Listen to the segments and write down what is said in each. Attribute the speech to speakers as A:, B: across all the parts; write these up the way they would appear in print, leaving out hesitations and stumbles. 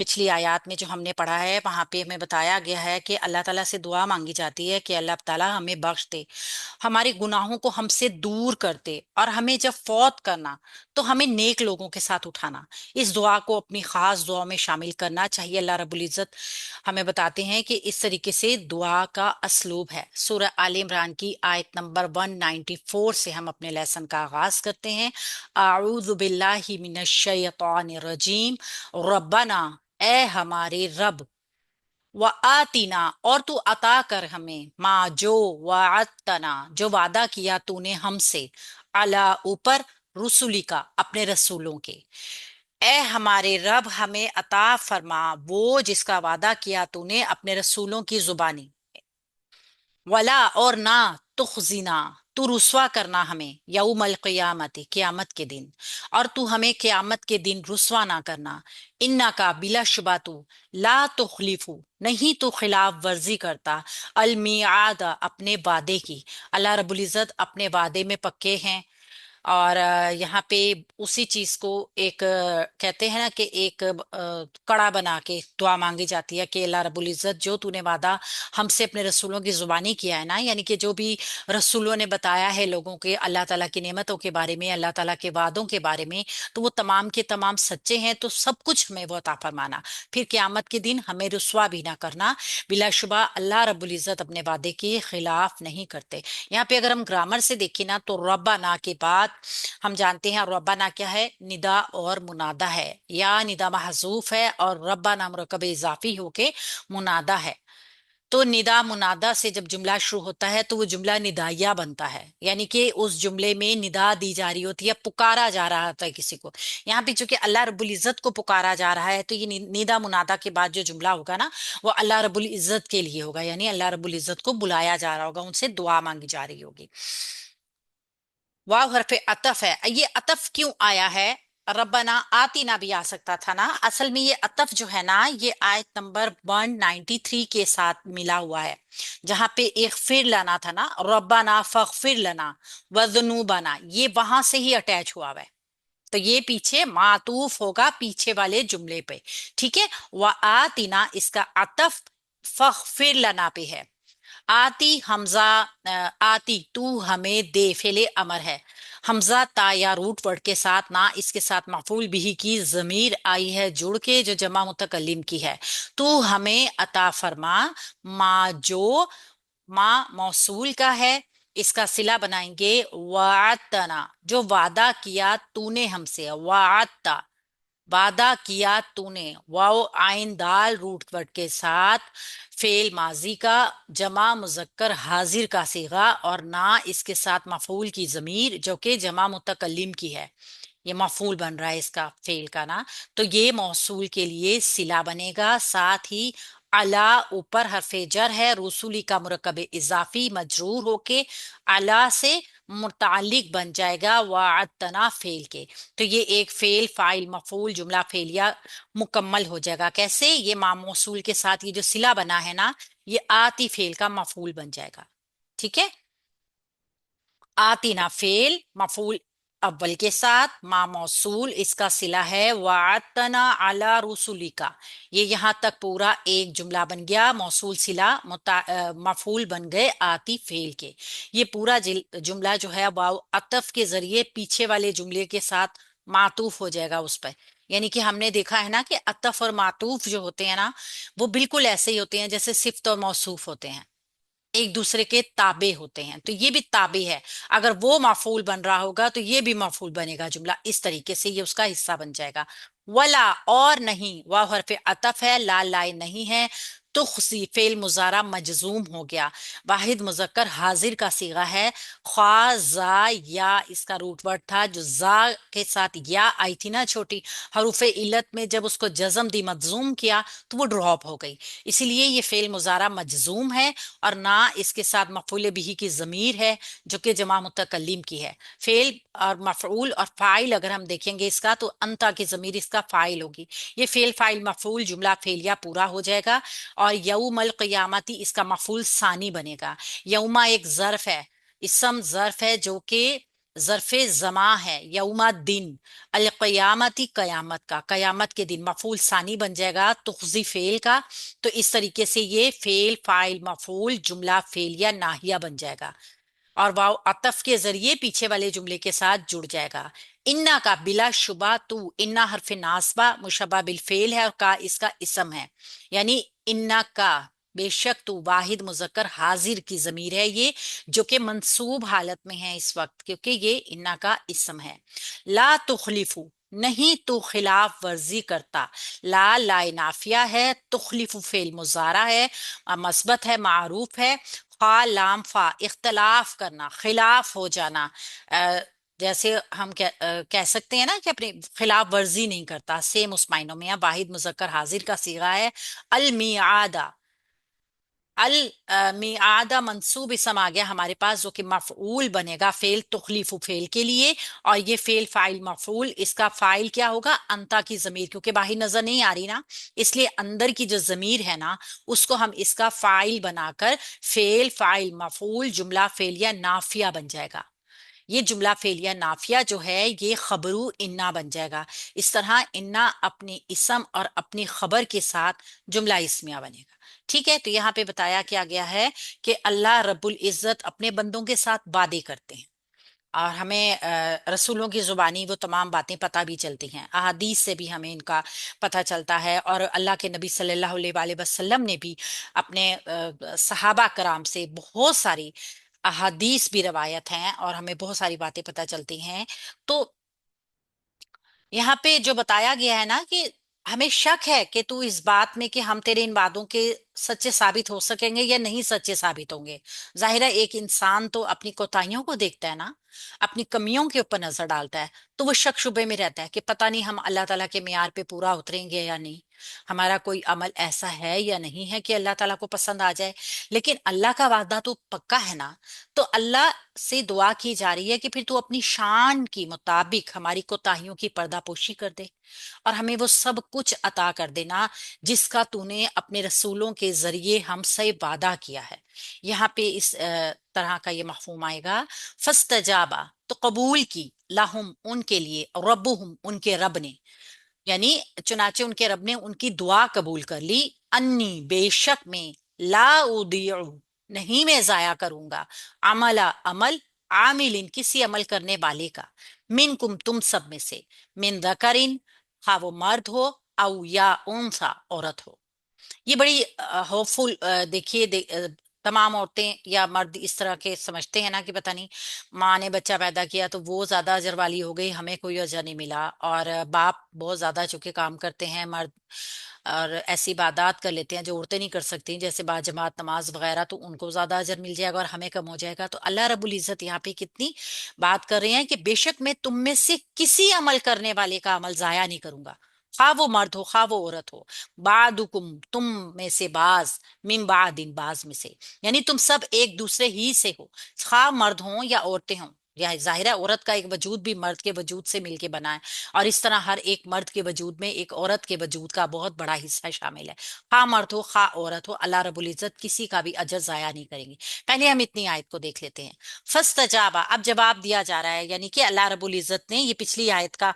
A: پچھلی آیات میں جو ہم نے پڑھا ہے وہاں پہ ہمیں بتایا گیا ہے کہ اللہ تعالیٰ سے دعا مانگی جاتی ہے کہ اللہ تعالیٰ ہمیں بخش دے، ہمارے گناہوں کو ہم سے دور کر دے، اور ہمیں جب فوت کرنا تو ہمیں نیک لوگوں کے ساتھ اٹھانا، اس دعا کو اپنی خاص دعا میں شامل کرنا چاہیے۔ اللہ رب العزت ہمیں بتاتے ہیں کہ اس طریقے سے دعا کا اسلوب ہے۔ سورہ آل عمران کی آیت نمبر 194 سے ہم اپنے لیسن کا آغاز کرتے ہیں۔ اعوذ باللہ من الشیطان الرجیم، ربنا، اے ہمارے رب، وآتینا، اور تو عطا کر ہمیں، ما جو، وعدتنا، جو وعدہ کیا تو نے ہم سے، علی، اوپر، رسولی کا، اپنے رسولوں کے، اے ہمارے رب ہمیں عطا فرما وہ جس کا وعدہ کیا تو نے اپنے رسولوں کی زبانی، ولا، اور نہ، تخزینا، تو رسوا کرنا ہمیں، یوم القیامت، قیامت کے دن، اور تو ہمیں قیامت کے دن رسوا نہ کرنا، انا کا، بلا شبہ تو، لا تخلیفو، نہیں تو خلاف ورزی کرتا، المیعاد، اپنے وعدے کی۔ اللہ رب العزت اپنے وعدے میں پکے ہیں، اور یہاں پہ اسی چیز کو ایک کہتے ہیں نا کہ ایک کڑا بنا کے دعا مانگی جاتی ہے کہ اللہ رب العزت جو تو نے وعدہ ہم سے اپنے رسولوں کی زبانی کیا ہے نا، یعنی کہ جو بھی رسولوں نے بتایا ہے لوگوں کے اللہ تعالیٰ کی نعمتوں کے بارے میں، اللہ تعالیٰ کے وعدوں کے بارے میں، تو وہ تمام کے تمام سچے ہیں، تو سب کچھ ہمیں وہ عطا فرمانا، پھر قیامت کے دن ہمیں رسوا بھی نہ کرنا۔ بلا شبہ اللہ رب العزت اپنے وعدے کے خلاف نہیں کرتے۔ یہاں پہ اگر ہم گرامر سے دیکھیں نا تو ربنا کے بعد ہم جانتے ہیں ربنا کیا ہے، ندا اور منادہ ہے، یا ندا محذوف ہے اور ربنا مرکب اضافی ہو کے منادہ ہے۔ تو ندا منادہ سے جب جملہ شروع ہوتا ہے تو وہ جملہ ندائیہ بنتا ہے، یعنی کہ اس جملے میں ندا دی جا رہی ہوتی ہے، پکارا جا رہا ہوتا ہے کسی کو۔ یہاں پہ چونکہ اللہ رب العزت کو پکارا جا رہا ہے تو یہ ندا منادہ کے بعد جو جملہ ہوگا نا وہ اللہ رب العزت کے لیے ہوگا، یعنی اللہ رب العزت کو بلایا جا رہا ہوگا، ان سے دعا مانگی جا رہی ہوگی۔ واو حرف عطف ہے، یہ عطف کیوں آیا ہے؟ ربنا آتینا بھی آ سکتا تھا نا، اصل میں یہ عطف جو ہے نا یہ آیت نمبر 193 کے ساتھ ملا ہوا ہے، جہاں پہ اغفر لنا تھا نا، ربنا فاغفر لنا وذنوبنا، یہ وہاں سے ہی اٹیچ ہوا ہوا ہے، تو یہ پیچھے معطوف ہوگا پیچھے والے جملے پہ، ٹھیک ہے۔ وآتینا اس کا عطف فاغفر لنا پہ ہے۔ آتی حمزہ، آتی تو ہمیں دے، فعل امر ہے، حمزہ تا یا روٹ ورڈ کے ساتھ نہ، اس کے ساتھ مفعول بھی کی ضمیر آئی ہے جڑ کے جو جمع متکلم کی ہے، تو ہمیں عطا فرما، ما جو، ما موصول کا ہے، اس کا صلہ بنائیں گے وعدتنا، جو وعدہ کیا تو نے ہم سے، وعدتا، وعدہ کیا تو نے، واو آئن دال روٹ ورڈ کے ساتھ فعل ماضی کا جمع مذکر حاضر کا صیغہ، اور نہ اس کے ساتھ مفعول کی ضمیر جو کہ جمع متکلم کی ہے، یہ مفعول بن رہا ہے اس کا، فعل کا نا، تو یہ موصول کے لیے صلہ بنے گا، ساتھ ہی الا اوپر حرف جر ہے، رسولی کا مرکب اضافی مجرور ہو کے الا سے متعلق بن جائے گا وعدتنا فعل کے، تو یہ ایک فعل فاعل مفعول جملہ فعلیہ مکمل ہو جائے گا۔ کیسے؟ یہ مع موصول کے ساتھ یہ جو صلہ بنا ہے نا یہ آتی فعل کا مفعول بن جائے گا، ٹھیک ہے۔ آتینا فعل مفعول اول کے ساتھ، ما موصول اس کا صلہ ہے وعدتنا علی رسولی کا، یہ یہاں تک پورا ایک جملہ بن گیا، موصول صلہ مفعول بن گئے آتی فعل کے، یہ پورا جملہ جو ہے واو عطف کے ذریعے پیچھے والے جملے کے ساتھ معطوف ہو جائے گا اس پر، یعنی کہ ہم نے دیکھا ہے نا کہ عطف اور معطوف جو ہوتے ہیں نا وہ بالکل ایسے ہی ہوتے ہیں جیسے صفت اور موصوف ہوتے ہیں، ایک دوسرے کے تابع ہوتے ہیں، تو یہ بھی تابع ہے، اگر وہ مفعول بن رہا ہوگا تو یہ بھی مفعول بنے گا، جملہ اس طریقے سے یہ اس کا حصہ بن جائے گا۔ ولا، اور نہیں، واو حرف عطف ہے، لا لائے نہیں ہے، تخسی فعل مضارع مجزوم ہو گیا، واحد مذکر حاضر کا صیغہ ہے، خواہ زا یا اس کا روٹ ورڈ تھا، جو زا کے ساتھ یا آئی تھی نا چھوٹی، حروف علت میں جب اس کو جزم دی مجزوم کیا تو وہ ڈراپ ہو گئی، اسی لیے یہ فعل مضارع مجزوم ہے، اور نہ اس کے ساتھ مفعول بھی کی ضمیر ہے جو کہ جمع متکلم کی ہے، فعل اور مفعول اور فاعل اگر ہم دیکھیں گے اس کا تو انتا کی ضمیر اس کا فاعل ہوگی، یہ فعل فاعل مفعول جملہ فعلیہ پورا ہو جائے گا، اور یوم القیامتی اس کا مفعول ثانی بنے گا۔ یوما ایک ظرف ہے، اسم ظرف ہے جو کہ ظرف زماں ہے، یوم دن، القیامتی قیامت کا، قیامت کے دن مفعول ثانی بن جائے گا تخزی فعل کا، تو اس طریقے سے یہ فعل فاعل مفعول جملہ فعلیہ ناہیہ بن جائے گا، اور واو عطف کے ذریعے پیچھے والے جملے کے ساتھ جڑ جائے گا۔ انا کا بلا شبہ تو، انا حرف ناصبہ مشبہ بالفعل ہے، اور کا اس کا اسم ہے، یعنی انا کا بے شک تو، واحد مذکر حاضر کی ضمیر ہے یہ، جو کہ منصوب حالت میں ہے اس وقت کیونکہ یہ انا کا اسم ہے۔ لا تخلفو، نہیں تو خلاف ورزی کرتا، لا نافیہ ہے، تخلف فعل مضارع ہے، مثبت ہے، معروف ہے، فا لام فا اختلاف کرنا، خلاف ہو جانا، جیسے ہم کہہ سکتے ہیں نا کہ اپنی خلاف ورزی نہیں کرتا، سیم اس معنوں میں ہے، واحد مذکر حاضر کا صیغہ ہے۔ المیعادہ، المیعادہ منصوب اسم آ گیا ہمارے پاس، جو کہ مفعول بنے گا فعل تخلیف فعل کے لیے، اور یہ فعل فاعل مفعول، اس کا فاعل کیا ہوگا؟ انتا کی ضمیر، کیونکہ باہر نظر نہیں آ رہی نا، اس لیے اندر کی جو ضمیر ہے نا اس کو ہم اس کا فاعل بنا کر فعل فاعل مفعول جملہ فعلیہ نافیہ بن جائے گا۔ یہ جملہ فعلیہ نافیہ جو ہے یہ خبرو انا بن جائے گا، اس طرح انا اپنی اسم اور اپنی خبر کے ساتھ جملہ اسمیہ بنے گا۔ ٹھیک ہے، تو یہاں پہ بتایا کیا گیا ہے کہ اللہ رب العزت اپنے بندوں کے ساتھ وعدے کرتے ہیں، اور ہمیں رسولوں کی زبانی وہ تمام باتیں پتہ بھی چلتی ہیں، احادیث سے بھی ہمیں ان کا پتہ چلتا ہے، اور اللہ کے نبی صلی اللہ علیہ وآلہ وسلم نے بھی اپنے صحابہ کرام سے بہت ساری احادیث بھی روایت ہیں، اور ہمیں بہت ساری باتیں پتہ چلتی ہیں۔ تو یہاں پہ جو بتایا گیا ہے نا کہ ہمیں شک ہے کہ تو اس بات میں کہ ہم تیرے ان وعدوں کے سچے ثابت ہو سکیں گے یا نہیں سچے ثابت ہوں گے۔ ظاہر ہے ایک انسان تو اپنی کوتاہیوں کو دیکھتا ہے نا، اپنی کمیوں کے اوپر نظر ڈالتا ہے، تو وہ شک شبے میں رہتا ہے کہ پتہ نہیں ہم اللہ تعالیٰ کے معیار پہ پورا اتریں گے یا نہیں، ہمارا کوئی عمل ایسا ہے یا نہیں ہے کہ اللہ تعالیٰ کو پسند آ جائے۔ لیکن اللہ کا وعدہ تو پکا ہے نا، تو اللہ سے دعا کی جا رہی ہے کہ پھر تو اپنی شان کی مطابق ہماری کوتاہیوں کی پردہ پوشی کر دے، اور ہمیں وہ سب کچھ عطا کر دینا جس کا تو نے اپنے رسولوں کے ذریعے ہم سے وعدہ کیا ہے۔ یہاں پہ اس طرح کا یہ مفہوم آئے گا، فاستجابا تو قبول کی، لہم ان کے لیے، ربہم ان کے رب نے، یعنی چنانچہ ان کے رب نے ان کی دعا قبول کر لی، انی بے شک میں، لا اضیع نہیں میں ضائع کروں گا، عمل عامل کسی عمل کرنے والے کا، منکم تم سب میں سے، من ذکرین خواہ وہ مرد ہو، او یا انثی عورت ہو۔ یہ بڑی ہوپ فل، دیکھیے تمام عورتیں یا مرد اس طرح کے سمجھتے ہیں نا کہ پتہ نہیں ماں نے بچہ پیدا کیا تو وہ زیادہ اجر والی ہو گئی، ہمیں کوئی اجر نہیں ملا، اور باپ بہت زیادہ چونکہ کام کرتے ہیں مرد، اور ایسی عبادات کر لیتے ہیں جو عورتیں نہیں کر سکتی جیسے با جماعت نماز وغیرہ، تو ان کو زیادہ اجر مل جائے گا اور ہمیں کم ہو جائے گا۔ تو اللہ رب العزت یہاں پہ کتنی بات کر رہے ہیں کہ بے شک میں تم میں سے کسی عمل کرنے والے کا عمل ضائع نہیں کروں گا، خواہ وہ مرد ہو خواہ وہ عورت ہو، بعدکم تم میں سے بعض، من بعدن بعض میں سے، یعنی تم سب ایک دوسرے ہی سے ہو، خواہ مرد ہوں یا عورتیں ہوں، یا ظاہر ہے عورت کا ایک وجود بھی مرد کے وجود سے مل کے بنا ہے، اور اس طرح ہر ایک مرد کے وجود میں ایک عورت کے وجود کا بہت بڑا حصہ شامل ہے، خواہ مرد ہو خواہ عورت ہو، اللہ رب العزت کسی کا بھی اجر ضائع نہیں کریں گے۔ پہلے ہم اتنی آیت کو دیکھ لیتے ہیں۔ فاستجابا، اب جواب دیا جا رہا ہے، یعنی کہ اللہ رب العزت نے یہ پچھلی آیت کا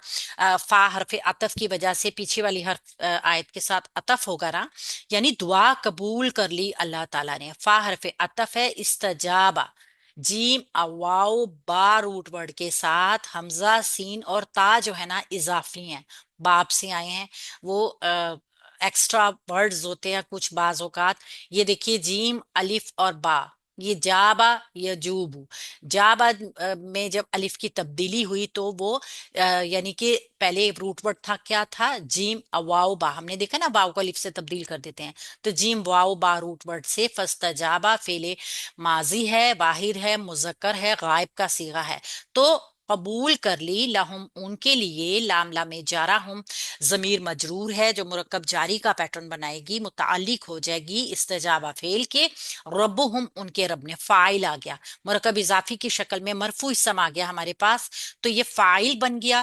A: فا حرف عطف کی وجہ سے پیچھے والی حرف آیت کے ساتھ عطف ہوگا نا، یعنی دعا قبول کر لی اللہ تعالیٰ نے، فا حرف عطف ہے، استجابا جیم واو با روٹ ورڈ کے ساتھ حمزہ سین اور تا جو ہے نا اضافی ہیں، باپ سے آئے ہیں، وہ ایکسٹرا ورڈز ہوتے ہیں کچھ بعض اوقات۔ یہ دیکھیے جیم الف اور با، یہ جابا یجوب، جابا میں جب الف کی تبدیلی ہوئی تو وہ یعنی کہ پہلے روٹ ورڈ تھا کیا تھا؟ جیم واو با، ہم نے دیکھا نا واو کو الف سے تبدیل کر دیتے ہیں، تو جیم واو با روٹ ورڈ سے فاستجابا فعل ماضی ہے، واحد ہے، مذکر ہے، غائب کا صیغہ ہے، تو قبول کر لی، لہم ان کے لیے، لام لام جارہ ہم ضمیر مجرور ہے جو مرکب جاری کا پیٹرن بنائے گی، متعلق ہو جائے گی استجابہ فعل کے، ربہم ان کے رب نے، فاعل آ گیا، مرکب اضافی کی شکل میں مرفوع اسم آ گیا ہمارے پاس، تو یہ فاعل بن گیا،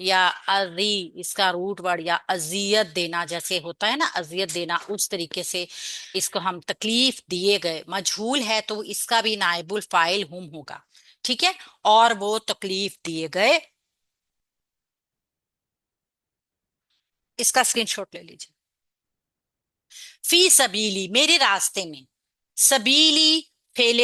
A: یا اری اس کا روٹ ورڈ، یا اذیت دینا جیسے ہوتا ہے نا، اذیت دینا اس طریقے سے اس کو ہم تکلیف دیے گئے، مجہول ہے تو اس کا بھی نائب الفاعل ہم ہوگا، ٹھیک ہے، اور وہ تکلیف دیے گئے، اس کا اسکرین شاٹ لے لیجیے۔ فی سبیلی میرے راستے میں، سبیلی فعل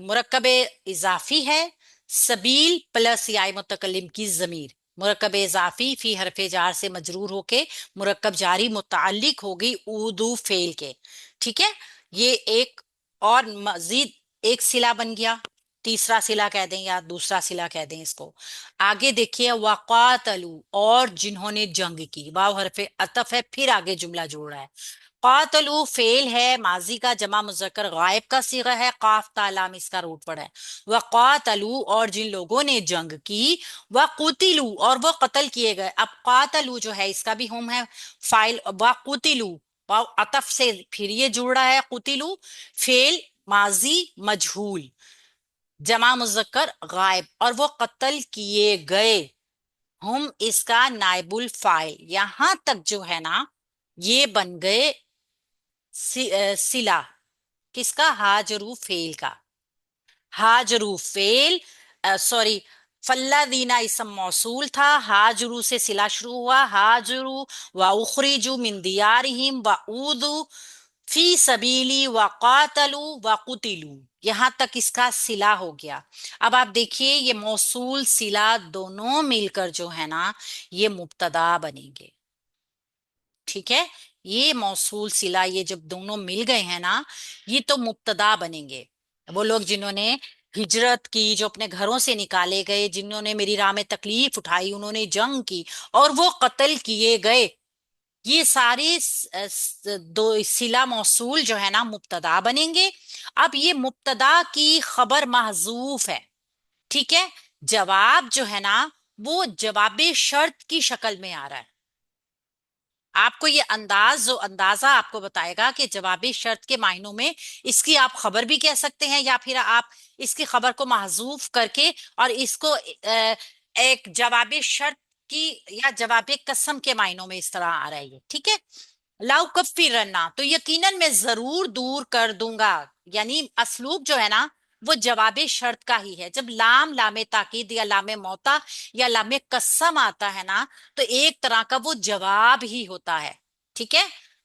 A: مرکب اضافی ہے، سبیل پلس یا متکلم کی ضمیر، مرکب اضافی فی حرف جار سے مجرور ہو کے مرکب جاری متعلق ہوگی اودو فعل کے، ٹھیک ہے، یہ ایک اور مزید ایک صلہ بن گیا، تیسرا صلہ کہہ دیں یا دوسرا صلہ کہہ دیں اس کو۔ آگے دیکھیے وقاتلو اور جنہوں نے جنگ کی، واو حرف عطف ہے، پھر آگے جملہ جوڑ رہا ہے۔ قاتلو فعل ہے ماضی کا جمع مذکر غائب کا صیغہ ہے، قاف تا لام اس کا روٹ پڑا ہے، وقاتلو اور جن لوگوں نے جنگ کی، وقتلو اور وہ قتل کیے گئے، اب قاتلو جو ہے اس کا بھی ہم ہے فاعل، وقتلو واو عطف سے پھر یہ جڑ رہا ہے، قتلو فعل ماضی مجہول جمع مذکر غائب، اور وہ قتل کیے گئے، ہم اس کا نائب الفاعل، یہاں تک جو ہے نا یہ بن گئے صلہ کس کا؟ ہاجرو فعل کا، ہاجرو فعل سوری فلذینا اسم موصول تھا، ہاجرو سے صلہ شروع ہوا، ہاجرو و اخرجوا من دیارہم و اوذوا فی سبیلی وقاتلوا وقتلوا، یہاں تک اس کا صلہ ہو گیا۔ اب آپ دیکھیے یہ موصول صلہ دونوں مل کر جو ہے نا یہ مبتدا بنیں گے، ٹھیک ہے، یہ موصول صلہ یہ جب دونوں مل گئے ہیں نا یہ تو مبتدا بنیں گے۔ وہ لوگ جنہوں نے ہجرت کی، جو اپنے گھروں سے نکالے گئے، جنہوں نے میری راہ میں تکلیف اٹھائی، انہوں نے جنگ کی اور وہ قتل کیے گئے، یہ ساری دو صلہ موصول جو ہے نا مبتدا بنیں گے۔ اب یہ مبتدا کی خبر محذوف ہے، ٹھیک ہے، جواب جو ہے نا وہ جواب شرط کی شکل میں آ رہا ہے، آپ کو یہ انداز جو اندازہ آپ کو بتائے گا کہ جوابی شرط کے معنوں میں اس کی آپ خبر بھی کہہ سکتے ہیں، یا پھر آپ اس کی خبر کو محذوف کر کے اور اس کو ایک جوابی شرط کی یا جوابی قسم کے معنوں میں اس طرح آ رہا ہے یہ، ٹھیک ہے۔ لاؤ کفرنا تو یقیناً میں ضرور دور کر دوں گا، یعنی اسلوب جو ہے نا وہ جواب شرط کا ہی ہے، جب لام لام تاکید یا لام موتا یا لام قسم آتا ہے نا تو ایک طرح کا وہ جواب ہی ہوتا ہے، ٹھیک ہے،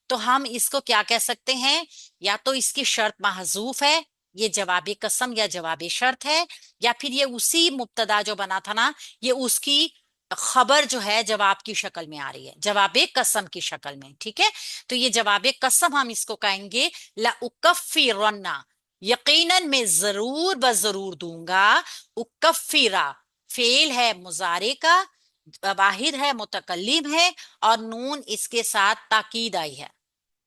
A: تو ہم اس کو کیا کہہ سکتے ہیں، یا تو اس کی شرط محذوف ہے، یہ جوابی قسم یا جوابی شرط ہے، یا پھر یہ اسی مبتدا جو بنا تھا نا یہ اس کی خبر جو ہے جواب کی شکل میں آ رہی ہے، جواب قسم کی شکل میں، ٹھیک ہے، تو یہ جواب قسم ہم اس کو کہیں گے لَأُكَفِّرَنَّ، یقیناً میں ضرور بضرور دوں گا، اکفرا فعل ہے مضارع کا، واحد ہے متکلم ہے، اور نون اس کے ساتھ تاکید آئی ہے،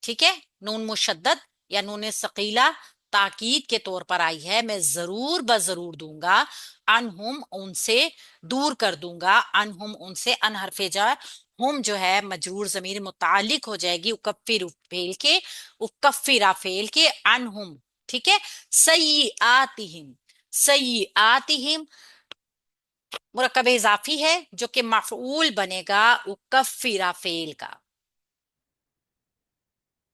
A: ٹھیک ہے، نون مشدد یا نون ثقیلہ تاکید کے طور پر آئی ہے، میں ضرور بضرور دوں گا، انہم ان سے دور کر دوں گا، انہم ان سے، ان حرف جر، ہم جو ہے مجرور ضمیر متعلق ہو جائے گی اکفر فعل کے، اکفرا فعل کے، انہم، ٹھیک ہے، سیئاتہم، سیئاتہم مرکب اضافی ہے جو کہ مفعول بنے گا اکفرا فعل کا۔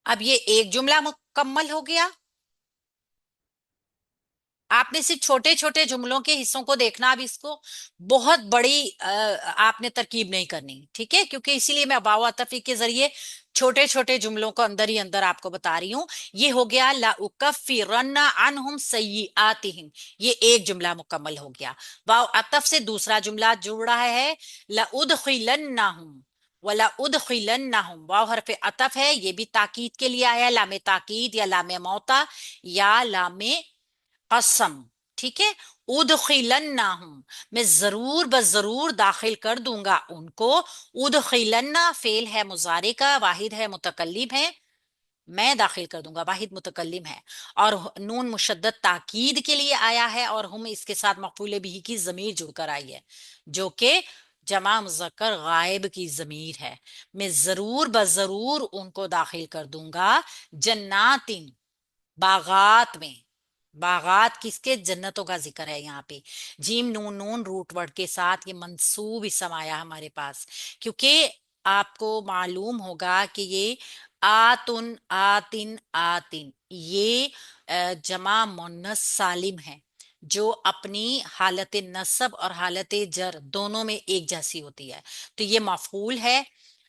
A: اب یہ ایک جملہ مکمل ہو گیا، آپ نے صرف چھوٹے چھوٹے جملوں کے حصوں کو دیکھنا، اب اس کو بہت بڑی آپ نے ترکیب نہیں کرنی، ٹھیک ہے، کیونکہ اسی لیے میں باو عطفی کے ذریعے چھوٹے چھوٹے جملوں کو اندر ہی اندر آپ کو بتا رہی ہوں۔ یہ ہو گیا لَأُكَفِّرَنَّ عَنْهُمْ سَيِّئَاتِهِمْ، یہ ایک جملہ مکمل ہو گیا۔ باو عطف سے دوسرا جملہ جڑ رہا ہے لَأُدْخِلَنَّهُمْ وَلَأُدْخِلَنَّهُمْ، واو حرف عطف ہے، یہ بھی تاکید کے لیے آیا، لام تاکید یا لام موتا یا لام قسم، ٹھیک ہے، ادخلنہم میں ضرور بضرور داخل کر دوں گا ان کو، ادخلنا فعل ہے مضارع کا، واحد ہے متکلم ہے، میں داخل کر دوں گا، واحد متکلم ہے، اور نون مشدد تاکید کے لیے آیا ہے، اور ہم اس کے ساتھ مفعول بھی کی ضمیر جڑ کر آئی ہے جو کہ جمع مذکر غائب کی ضمیر ہے، میں ضرور بضرور ان کو داخل کر دوں گا، جنات باغات میں، باغات کس کے؟ جنتوں کا ذکر ہے یہاں پہ. جیم نون نون روٹ ورڈ کے ساتھ یہ منصوب اسم آیا ہمارے پاس، کیونکہ آپ کو معلوم ہوگا کہ یہ آتن آتن آتن یہ جمع مؤنث سالم ہے، جو اپنی حالت نصب اور حالت جر دونوں میں ایک جیسی ہوتی ہے. تو یہ مفعول ہے.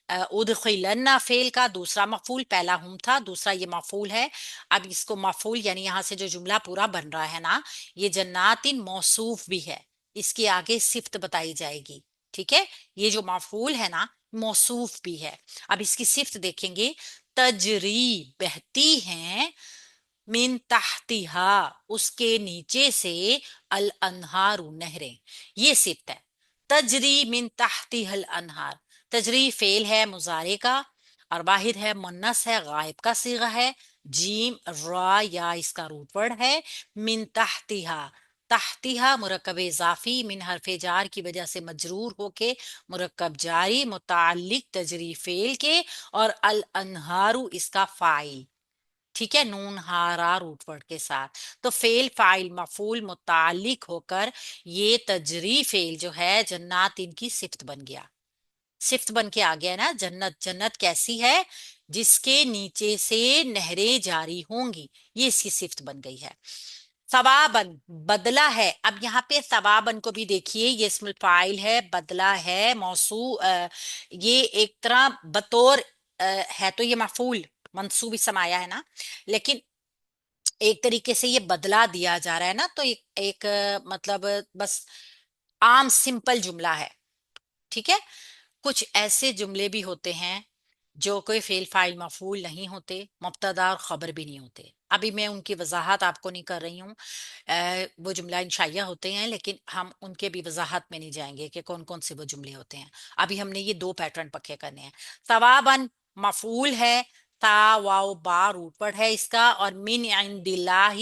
A: ادخلن فعل کا دوسرا مفعول، پہلا ہم تھا، دوسرا یہ مفعول ہے. اب اس کو مفعول یعنی یہاں سے جو جملہ پورا بن رہا ہے نا، یہ جنات موصوف بھی ہے، اس کے آگے صفت بتائی جائے گی. ٹھیک ہے، یہ جو مفعول ہے نا موصوف بھی ہے. اب اس کی صفت دیکھیں گے. تجری بہتی ہیں، من تحتہا اس کے نیچے سے، الانہار نہریں. یہ صفت ہے. تجری من تحتہا الانہار. تجری فعل ہے مضارع کا، اور واحد ہے مؤنث ہے غائب کا صیغہ ہے. جیم را یا اس کا روٹ ورڈ ہے. من تحتہا، تحتہا مرکب اضافی من حرف جار کی وجہ سے مجرور ہو کے مرکب جاری متعلق تجری فعل کے، اور الانہارو اس کا فاعل. ٹھیک ہے، نون ہارا روٹ ورڈ کے ساتھ. تو فعل فاعل مفعول متعلق ہو کر یہ تجری فعل جو ہے جنات ان کی صفت بن گیا. صفت بن کے آ گیا نا. جنت، جنت کیسی ہے؟ جس کے نیچے سے نہریں جاری ہوں گی، یہ اس کی صفت بن گئی ہے. ثوابن بدلہ ہے. اب یہاں پہ ثوابن کو بھی دیکھیے، یہ اسم الفاعل ہے، بدلہ ہے، یہ ایک طرح بطور ہے تو یہ مفعول منصوب اسم آیا ہے نا، لیکن ایک طریقے سے یہ بدلہ دیا جا رہا ہے نا، تو ایک مطلب بس عام سمپل جملہ ہے. ٹھیک ہے. کچھ ایسے جملے بھی ہوتے ہیں جو کوئی فعل فاعل مفعول نہیں ہوتے، مبتدا اور خبر بھی نہیں ہوتے. ابھی میں ان کی وضاحت آپ کو نہیں کر رہی ہوں. وہ جملہ انشائیہ ہوتے ہیں، لیکن ہم ان کے بھی وضاحت میں نہیں جائیں گے کہ کون کون سے وہ جملے ہوتے ہیں. ابھی ہم نے یہ دو پیٹرن پکے کرنے ہیں. ثوابن مفعول ہے، تا واو با روٹ ورڈ ہے اس کا، اور من عند اللہ،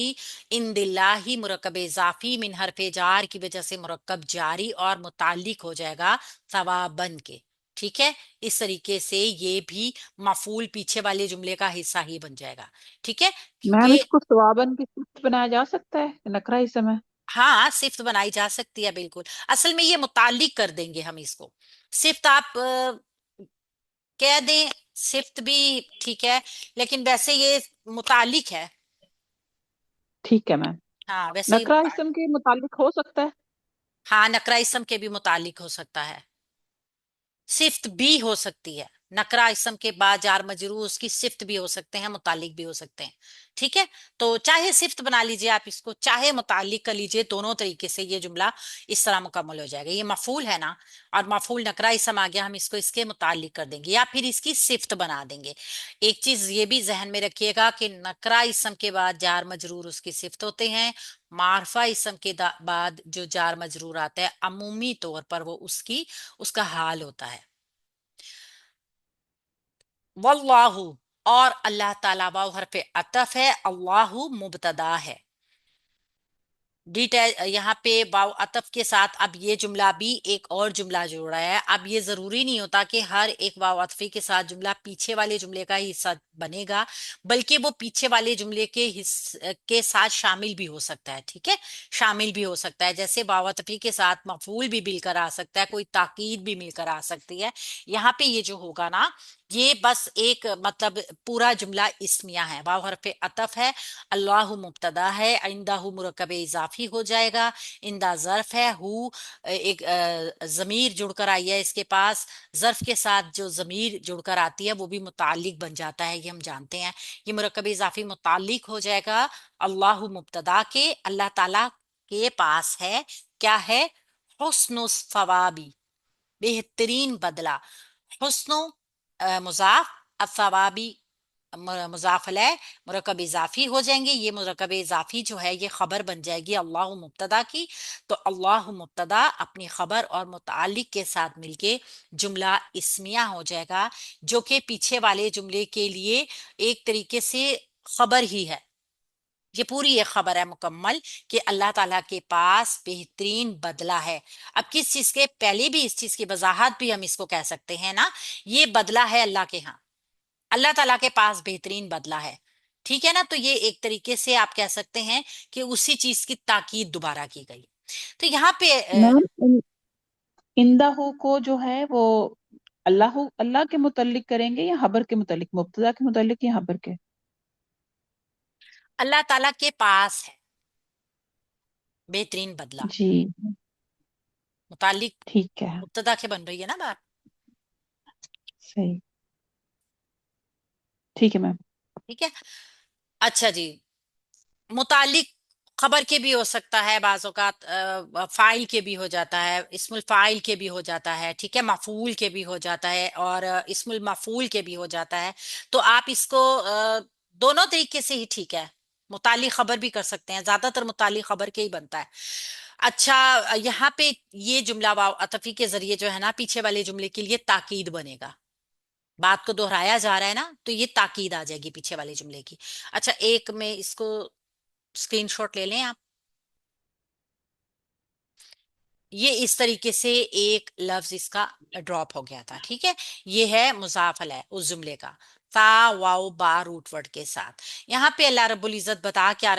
A: عند اللہ مرکب اضافی من حرف جار کی وجہ سے مرکب جاری اور متعلق ہو جائے گا ثوابن کے. ٹھیک ہے، اس طریقے سے یہ بھی مفعول پیچھے والے جملے کا حصہ ہی بن جائے گا. ٹھیک ہے،
B: میم
A: کیونکہ
B: اس کو ثوابن کی صفت بنایا جا سکتا ہے نکرہ اسم ہے؟
A: ہاں صفت بنائی جا سکتی ہے بالکل. اصل میں یہ متعلق کر دیں گے ہم اس کو. صفت آپ کہہ دیں، صفت بھی ٹھیک ہے، لیکن ویسے یہ متعلق ہے.
B: ٹھیک ہے میم.
A: ہاں ویسے یہ
B: نکرہ اسم کے متعلق ہو سکتا ہے؟
A: ہاں نکرہ اسم کے بھی متعلق ہو سکتا ہے. صفت بھی ہو سکتی ہے. نکرہ اسم کے بعد جار مجرور اس کی صفت بھی ہو سکتے ہیں، متعلق بھی ہو سکتے ہیں. ٹھیک ہے، تو چاہے صفت بنا لیجئے آپ اس کو، چاہے متعلق کر لیجئے، دونوں طریقے سے یہ جملہ اس طرح مکمل ہو جائے گا. یہ مفعول ہے نا، اور مفعول نکرہ اسم آ گیا، ہم اس کو اس کے متعلق کر دیں گے یا پھر اس کی صفت بنا دیں گے. ایک چیز یہ بھی ذہن میں رکھیے گا کہ نکرہ اسم کے بعد جار مجرور اس کی صفت ہوتے ہیں. معرفہ اسم کے بعد جو جار مجرور آتا ہے عمومی طور پر وہ اس کا حال ہوتا ہے. واللہ، اور اللہ تعالیٰ، واو حرف عطف ہے، اللہ مبتدا ہے. یہاں پہ واو عطف کے ساتھ اب یہ جملہ بھی ایک اور جملہ جوڑا ہے. اب یہ ضروری نہیں ہوتا کہ ہر ایک واو عطفی کے ساتھ جملہ پیچھے والے جملے کا ہی حصہ بنے گا، بلکہ وہ پیچھے والے جملے کے ساتھ شامل بھی ہو سکتا ہے. ٹھیک ہے، شامل بھی ہو سکتا ہے. جیسے واو عطفی کے ساتھ مفعول بھی مل کر آ سکتا ہے، کوئی تاکید بھی مل کر آ سکتی ہے. یہاں پہ یہ جو ہوگا نا، یہ بس ایک مطلب پورا جملہ اسمیہ ہے. واو حرف عطف ہے، اللہ مبتدا ہے، عندہ مرکب اضافی ہو جائے گا، عندہ ظرف ہے، ہو ایک ضمیر جڑ کر آئی ہے اس کے پاس. ظرف کے ساتھ جو ضمیر جڑ کر آتی ہے وہ بھی متعلق بن جاتا ہے، یہ ہم جانتے ہیں. یہ مرکب اضافی متعلق ہو جائے گا اللہ مبتدا کے. اللہ تعالی کے پاس ہے کیا ہے؟ حسن الثوابی، بہترین بدلہ. حسن مضاف، الثوابی مضاف علیہ، مرکب اضافی ہو جائیں گے. یہ مرکب اضافی جو ہے یہ خبر بن جائے گی اللہ مبتدا کی. تو اللہ مبتدا اپنی خبر اور متعلق کے ساتھ مل کے جملہ اسمیہ ہو جائے گا، جو کہ پیچھے والے جملے کے لیے ایک طریقے سے خبر ہی ہے. یہ پوری ایک خبر ہے مکمل کہ اللہ تعالیٰ کے پاس بہترین بدلہ ہے. اب کس چیز کے؟ پہلے بھی اس چیز کی وضاحت بھی ہم اس کو کہہ سکتے ہیں نا، یہ بدلہ ہے اللہ کے ہاں. اللہ تعالیٰ کے پاس بہترین بدلہ ہے. ٹھیک ہے نا؟ تو یہ ایک طریقے سے آپ کہہ سکتے ہیں کہ اسی چیز کی تاکید دوبارہ کی گئی. تو یہاں پہ
B: میم اندہ ہو کو جو ہے وہ اللہ کے متعلق کریں گے یا خبر کے متعلق، مبتدا کے متعلق یا خبر کے؟
A: اللہ تعالیٰ کے پاس ہے بہترین بدلہ.
B: جی
A: متعلق
B: ٹھیک ہے،
A: مبتدا کے بن رہی ہے نا بات.
B: صحیح، ٹھیک ہے میم.
A: ٹھیک ہے. اچھا جی. متعلق خبر کے بھی ہو سکتا ہے، بعض اوقات فائل کے بھی ہو جاتا ہے، اسم الفائل کے بھی ہو جاتا ہے، ٹھیک ہے، مفعول کے بھی ہو جاتا ہے، اور اسم المفعول کے بھی ہو جاتا ہے. تو آپ اس کو دونوں طریقے سے ہی ٹھیک ہے، متعلق خبر بھی کر سکتے ہیں، زیادہ تر متعلق خبر کے ہی بنتا ہے. اچھا، یہاں پہ یہ جملہ واو عطفی کے ذریعے جو ہے نا پیچھے والے جملے کے لیے تاکید بنے گا. بات کو دہرایا جا رہا ہے نا، تو یہ تاکید آ جائے گی پیچھے والے جملے کی. اچھا، ایک میں اس کو اسکرین شاٹ لے لیں آپ. یہ اس طریقے سے ایک لفظ اس کا ڈراپ ہو گیا تھا. ٹھیک ہے، یہ ہے مضاف الیہ اس جملے کا، تا واو با روٹ ورڈ کے ساتھ. یہاں پہ اللہ رب العزت بتا کیا رہے